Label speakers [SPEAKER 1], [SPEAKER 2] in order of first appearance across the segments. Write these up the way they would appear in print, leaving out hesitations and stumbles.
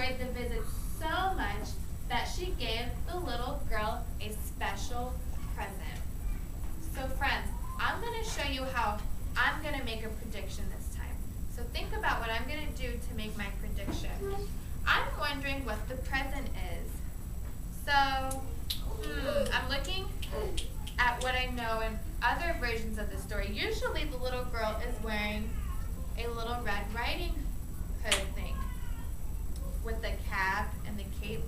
[SPEAKER 1] enjoyed the visit so much that she gave the little girl a special present. So friends, I'm going to show you how I'm going to make a prediction this time. So think about what I'm going to do to make my prediction. I'm wondering what the present is. So, I'm looking at what I know in other versions of the story. Usually the little girl is wearing a little Red Riding Hood thing with the cap and the cape.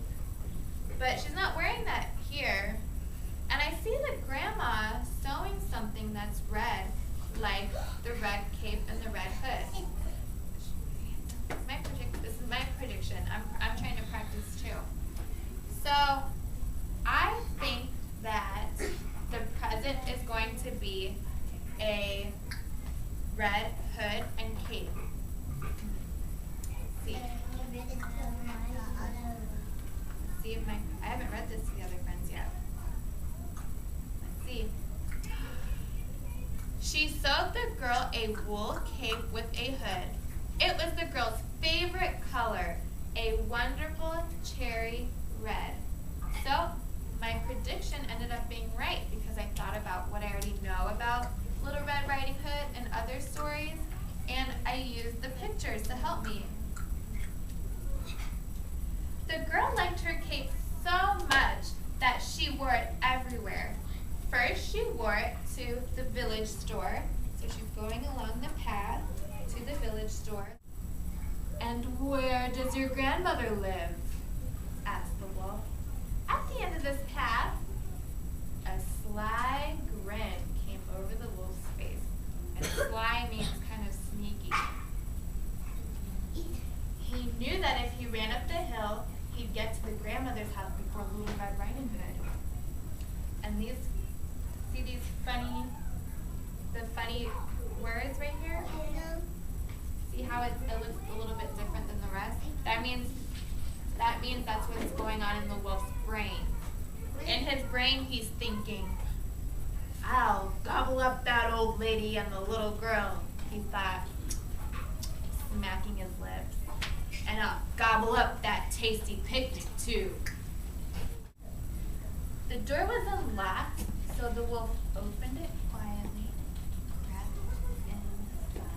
[SPEAKER 1] But she's not wearing that here. And I see the grandma sewing something that's red, like the red cape and the red hood. This is my prediction. I'm trying to practice too. So I think that the present is going to be a red hood and cape. Let's see. See if I haven't read this to the other friends yet. Let's see. She sewed the girl a wool cape with a hood. It was the girl's favorite color, a wonderful cherry red. So my prediction ended up being right because I thought about what I already know about Little Red Riding Hood and other stories, and I used the pictures to help me. The girl liked her cape so much that she wore it everywhere. First, she wore it to the village store. So she's going along the path to the village store. And where does your grandmother live? Asked the wolf. At the end of this path, a sly grin came over the wolf's face. And sly means kind of sneaky. He knew that if he ran up the hill, he'd get to the grandmother's house before Little Red Riding Hood. And see these funny words right here? See how it looks a little bit different than the rest? That means that's what's going on in the wolf's brain. In his brain, he's thinking, I'll gobble up that old lady and the little girl, he thought, smacking his lips. And I'll gobble up that tasty picnic too. The door was unlocked, so the wolf opened it quietly, crept inside.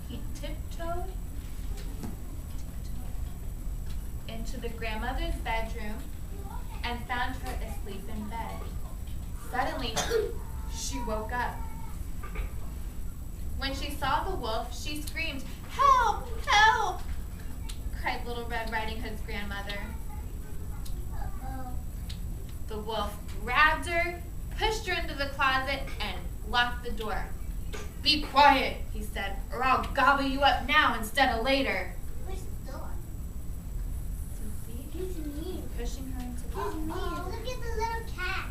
[SPEAKER 1] He tiptoed into the grandmother's bedroom and found her asleep in bed. Suddenly, she woke up. When she saw the wolf, she screamed, "Help! Help!" cried Little Red Riding Hood's grandmother. The wolf grabbed her, pushed her into the closet, and locked the door. "Be quiet," he said, "or I'll gobble you up now instead of later."
[SPEAKER 2] Where's the door?
[SPEAKER 1] So see?
[SPEAKER 2] He's mean.
[SPEAKER 1] Pushing her into the
[SPEAKER 2] He's mean. Look at the little cat.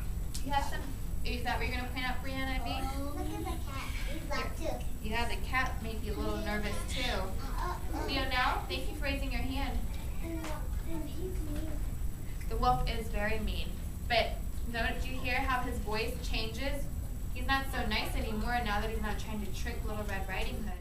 [SPEAKER 1] You have some. Is that what you're going to point out, Brianna, Ivy?
[SPEAKER 2] Look at the cat. He's black too.
[SPEAKER 1] Yeah, the cat made you a little nervous too. Theo, now, thank you for raising your hand.
[SPEAKER 2] And he's mean.
[SPEAKER 1] The wolf is very mean. But don't you hear how his voice changes? He's not so nice anymore now that he's not trying to trick Little Red Riding Hood.